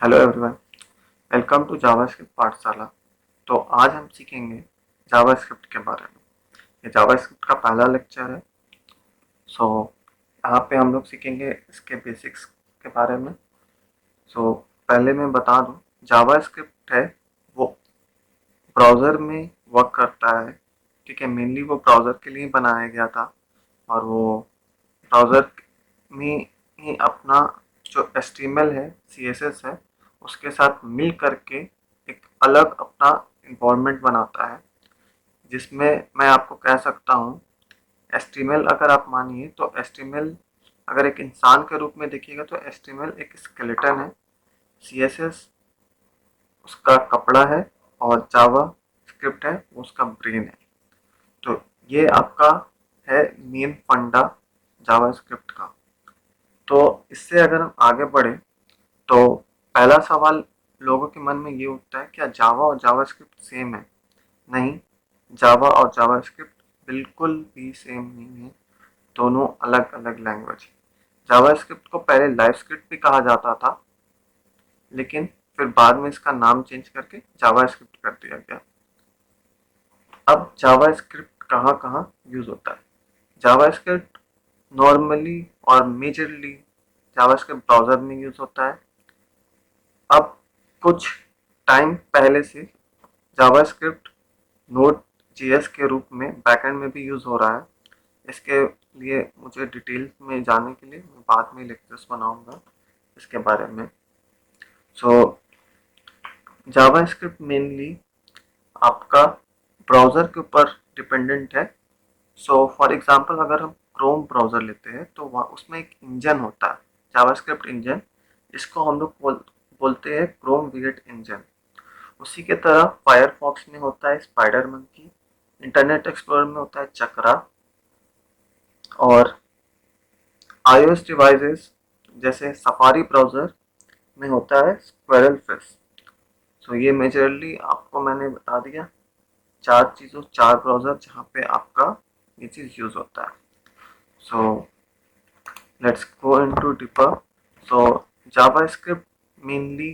Hello everyone, welcome to JavaScript Pathshala. तो आज हम सीखेंगे जावास्क्रिप्ट के बारे में। ये जावास्क्रिप्ट का पहला लेक्चर है। सो यहाँ पे हम लोग सीखेंगे इसके बेसिक्स के बारे में। पहले मैं बता दूँ, जावास्क्रिप्ट है वो ब्राउज़र में वर्क करता है। ठीक है, मेनली वो ब्राउज़र के लिए बनाया गया था और वो ब्राउज़र में ही अपना जो एचटीएमएल है, सीएसएस है, उसके साथ मिल करके एक अलग अपना इन्वायरमेंट बनाता है, जिसमें मैं आपको कह सकता हूँ एचटीएमएल अगर आप मानिए तो एचटीएमएल अगर एक इंसान के रूप में देखिएगा तो एचटीएमएल एक स्केलेटन है, सीएसएस उसका कपड़ा है और जावा स्क्रिप्ट है वो उसका ब्रेन है। तो ये आपका है मेन फंडा जावा स्क्रिप्ट का। तो इससे अगर हम आगे बढ़े तो पहला सवाल लोगों के मन में ये उठता है, क्या जावा और जावास्क्रिप्ट सेम है? नहीं, जावा और जावास्क्रिप्ट बिल्कुल भी सेम नहीं है। दोनों अलग अलग लैंग्वेज है। जावास्क्रिप्ट को पहले लाइव स्क्रिप्ट भी कहा जाता था, लेकिन फिर बाद में इसका नाम चेंज करके जावास्क्रिप्ट कर दिया गया। अब जावास्क्रिप्ट कहाँ कहाँ यूज होता है? जावास्क्रिप्ट नॉर्मली और मेजरली जावास्क्रिप्ट ब्राउजर में यूज होता है। अब कुछ टाइम पहले से जावास्क्रिप्ट नोड जेएस के रूप में बैकएंड में भी यूज़ हो रहा है। इसके लिए मुझे डिटेल में जानने के लिए मैं बाद में लेक्चर्स बनाऊंगा इसके बारे में। सो जावास्क्रिप्ट मेनली आपका ब्राउज़र के ऊपर डिपेंडेंट है। फॉर एग्जांपल अगर हम क्रोम ब्राउज़र लेते हैं तो वहाँ उसमें एक इंजन होता है, जावास्क्रिप्ट इंजन। इसको हम लोग बोलते हैं क्रोम वी8 इंजन। उसी के तरह फायरफॉक्स में होता है स्पाइडर मंकी, इंटरनेट एक्सप्लोरर में होता है चक्रा, और iOS डिवाइसेस जैसे सफारी ब्राउज़र में होता है स्क्वेरल फिश। ये मेजरली आपको मैंने बता दिया चार ब्राउज़र जहाँ पे आपका ये चीज़ यूज़ होता है। So let's go into deeper. So JavaScript mainly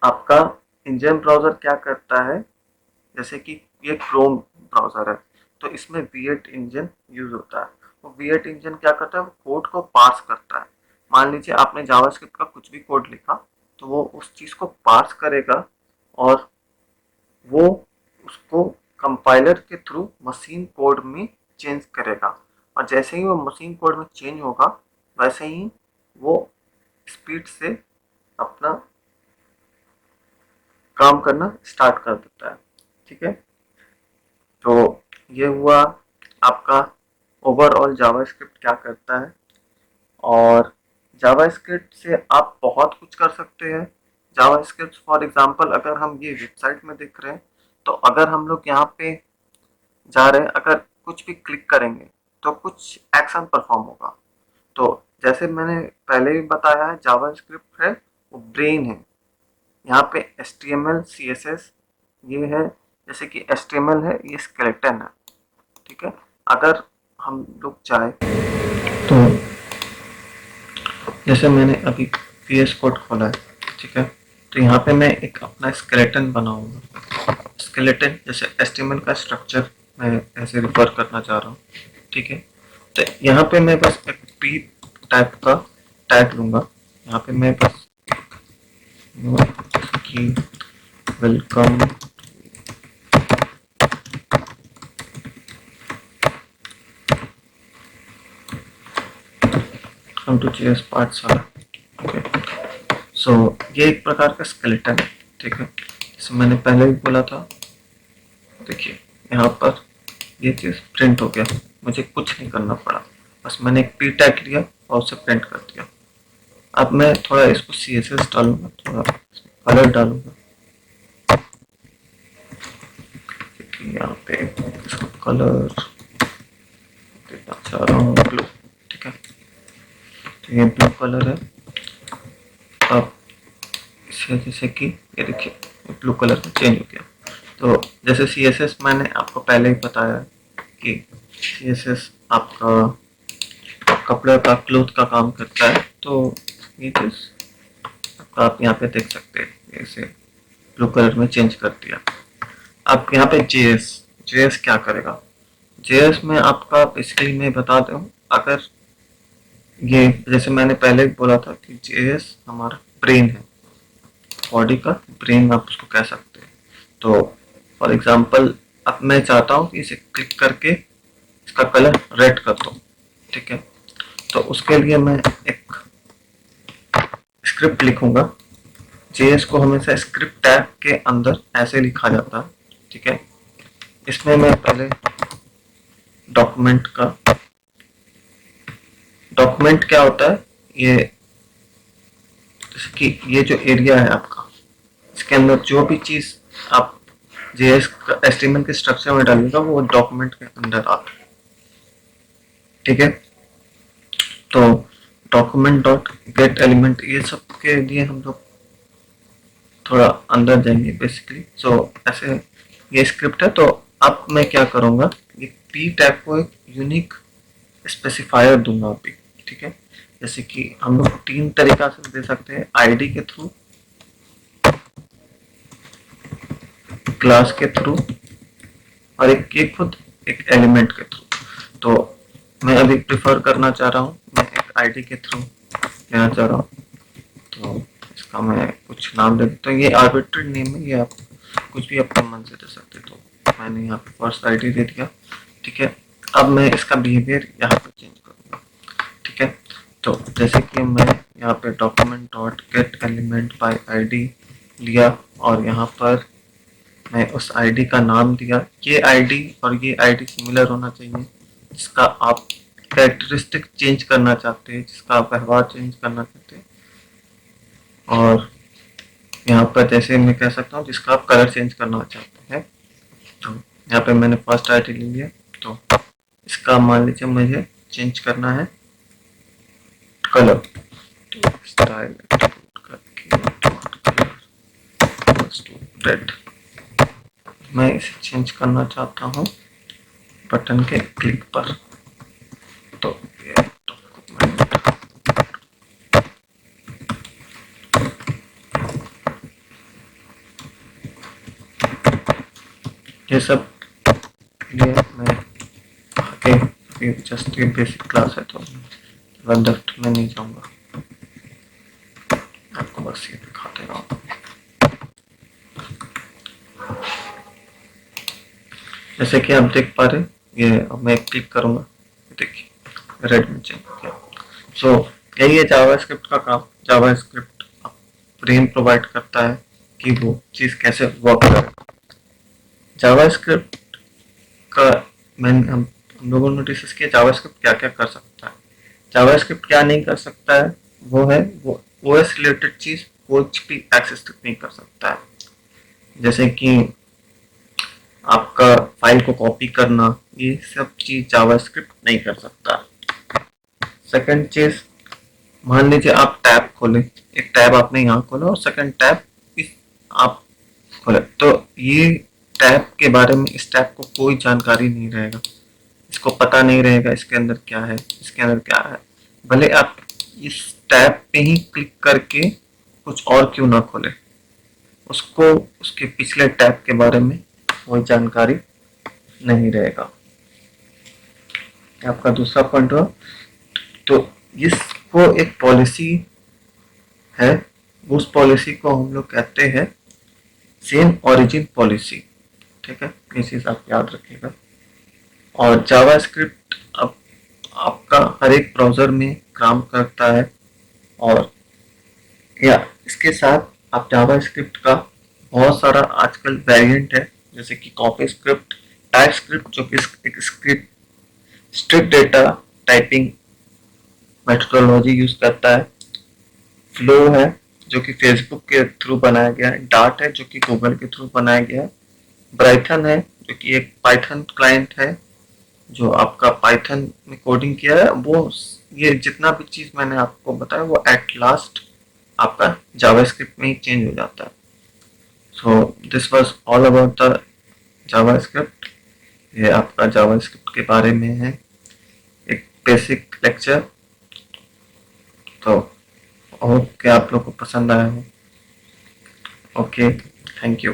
आपका इंजन ब्राउज़र क्या करता है, जैसे कि ये क्रोम ब्राउज़र है तो इसमें V8 इंजन यूज होता है। वो V8 इंजन क्या करता है, वो कोड को पार्स करता है। मान लीजिए आपने जावास्क्रिप्ट का कुछ भी कोड लिखा तो वो उस चीज़ को पार्स करेगा और वो उसको कंपाइलर के थ्रू मशीन कोड में चेंज करेगा। और जैसे ही वो मशीन कोड में चेंज होगा वैसे ही वो स्पीड से अपना काम करना स्टार्ट कर देता है। ठीक है, तो ये हुआ आपका ओवरऑल जावास्क्रिप्ट क्या करता है। और जावास्क्रिप्ट से आप बहुत कुछ कर सकते हैं। जावास्क्रिप्ट फॉर एग्जांपल अगर हम ये वेबसाइट में देख रहे हैं तो अगर हम लोग यहाँ पे जा रहे हैं, अगर कुछ भी क्लिक करेंगे तो कुछ एक्शन परफॉर्म होगा। तो जैसे मैंने पहले भी बताया है, जावास्क्रिप्ट है वो ब्रेन है। यहाँ पे HTML CSS ये है, जैसे कि HTML है ये स्केलेटन है। ठीक है, अगर हम लोग चाहे तो जैसे मैंने अभी VS कोड खोला है, ठीक है, तो यहाँ पे मैं एक अपना स्केलेटन बनाऊंगा। स्केलेटन जैसे HTML का स्ट्रक्चर मैं ऐसे रिफर करना चाह रहा हूँ। ठीक है, तो यहाँ पे मैं बस एक P टाइप का टैग लूंगा। यहाँ पे मैं बस कि वेलकम टू JS पाठशाला। ओके, ये एक प्रकार का स्केलेटन है। ठीक है, जैसे मैंने पहले भी बोला था, देखिए यहाँ पर ये चीज़ प्रिंट हो गया, मुझे कुछ नहीं करना पड़ा, बस मैंने एक पी टैग लिया और उसे प्रिंट कर दिया। अब मैं थोड़ा इसको CSS डालूंगा, थोड़ा कलर डालूंगा। यहाँ पे इसको कलर देना चाह रहा हूँ ब्लू। ठीक है, तो ये ब्लू कलर है। अब इसे जैसे कि ये देखिए ब्लू कलर में चेंज हो गया। तो जैसे CSS मैंने आपको पहले ही बताया कि CSS आपका कपड़े का क्लोथ का काम करता है, तो ये चीज़ आप यहाँ पे देख सकते हैं, इसे ब्लू कलर में चेंज कर दिया। अब यहाँ पे जेएस क्या करेगा, जेएस में आपका बेसिकली मैं बता दूं, अगर ये जैसे मैंने पहले बोला था कि जेएस हमारा ब्रेन है, बॉडी का ब्रेन आप उसको कह सकते हैं। तो फॉर एग्जांपल अब मैं चाहता हूँ कि इसे क्लिक करके इसका कलर रेड कर दो, ठीक है। तो उसके लिए मैं एक स्क्रिप्ट लिखूंगा। जेएस को हमेशा स्क्रिप्ट टैग के अंदर ऐसे लिखा जाता है, ठीक है। इसमें मैं पहले डॉक्यूमेंट क्या होता है, ये जैसे कि ये जो एरिया है आपका, इसके अंदर जो भी चीज आप जेएस का एचटीएमएल के स्ट्रक्चर में डालिएगा वो डॉक्यूमेंट के अंदर आता है, ठीक है। तो डॉक्यूमेंट डॉट गेट एलिमेंट, ये सब के लिए हम लोग थोड़ा अंदर जाएंगे बेसिकली। सो ऐसे ये स्क्रिप्ट है। तो अब मैं क्या करूँगा, ये पी टैग को एक यूनिक स्पेसिफायर दूंगा अभी, ठीक है। जैसे कि हम लोग 3 तरीका से दे सकते हैं, आईडी के थ्रू, क्लास के थ्रू, और एक खुद एक एलिमेंट के थ्रू। तो मैं अभी प्रिफर करना चाह रहा हूँ, मैं एक आईडी के थ्रू लेना चाह रहा हूँ। तो इसका मैं कुछ नाम दे देता हूँ, ये आर्बिट्री नेम है, ये आप कुछ भी अपने मन से दे सकते। तो मैंने यहाँ पे फर्स्ट आईडी दे दिया, ठीक है। अब मैं इसका बिहेवियर यहाँ पे चेंज करूँगा, ठीक है। तो जैसे कि मैं यहाँ पे document dot gate element by ID लिया और यहाँ पर मैं उस आईडी का नाम दिया। ये आईडी और ये आईडी सिमिलर होना चाहिए, जिसका आप कैरेक्टरिस्टिक चेंज करना चाहते हैं, जिसका आप व्यवहार चेंज करना चाहते हैं। और यहाँ पर जैसे मैं कह सकता हूँ जिसका आप कलर चेंज करना चाहते हैं। तो यहाँ पे मैंने फर्स्ट आईडी ले लिया, तो इसका मान लीजिए मुझे चेंज करना है कलर, स्टाइल रेड। मैं इसे चेंज करना चाहता हूँ बटन के क्लिक पर। तो ये सब लिए मैं आगे जस्ट ये बेसिक क्लास है तो डेप्थ में नहीं जाऊंगा, आपको बस ये दिखा दे रहा हूँ। जैसे कि आप देख पा रहे, ये अब मैं क्लिक करूंगा, देखिए रेड में चेंज किया। सो यही है जावास्क्रिप्ट का काम। जावास्क्रिप्ट फ्रेम प्रोवाइड करता है कि वो चीज कैसे वर्क करे। जावास्क्रिप्ट का हम लोगों ने नोटिस किया जावास्क्रिप्ट क्या क्या कर सकता है। जावास्क्रिप्ट क्या नहीं कर सकता है, वो है वो ओएस रिलेटेड चीज कुछ भी एक्सेस नहीं कर सकता है। जैसे कि आपका फाइल को कॉपी करना, ये सब चीज जावास्क्रिप्ट नहीं कर सकता। सेकंड चीज, मान लीजिए आप टैब खोले, एक टैब आपने यहाँ खोला और सेकंड टैब इस आप खोले, तो ये टैब के बारे में इस टैब को कोई जानकारी नहीं रहेगा, इसको पता नहीं रहेगा इसके अंदर क्या है, इसके अंदर क्या है। भले आप इस टैब पे ही क्लिक करके कुछ और क्यों ना खोले, उसको उसके पिछले टैब के बारे में कोई जानकारी नहीं रहेगा। आपका दूसरा पॉइंट हुआ। तो इसको एक पॉलिसी है, उस पॉलिसी को हम लोग कहते हैं सेम ओरिजिन पॉलिसी, ठीक है। ये चीज आप याद रखिएगा। और जावास्क्रिप्ट अब आपका हर एक ब्राउजर में काम करता है, और या इसके साथ आप जावास्क्रिप्ट का बहुत सारा आजकल वेरिएंट है, जैसे कि कॉपी स्क्रिप्ट, टाइप स्क्रिप्ट जो कि एक strict data typing methodology use करता है, फ्लो है जो कि फेसबुक के थ्रू बनाया गया है, डार्ट है जो कि गूगल के थ्रू बनाया गया है, ब्राइथन है जो कि एक पाइथन क्लाइंट है जो आपका पाइथन में कोडिंग किया है। वो ये जितना भी चीज मैंने आपको बताया वो एट लास्ट आपका जावास्क्रिप्ट में ही चेंज हो जाता है। So this was all about the JavaScript. ये आपका जावास्क्रिप्ट के बारे में है एक बेसिक लेक्चर। तो होप कि आप लोग को पसंद आया हो। Okay, thank you.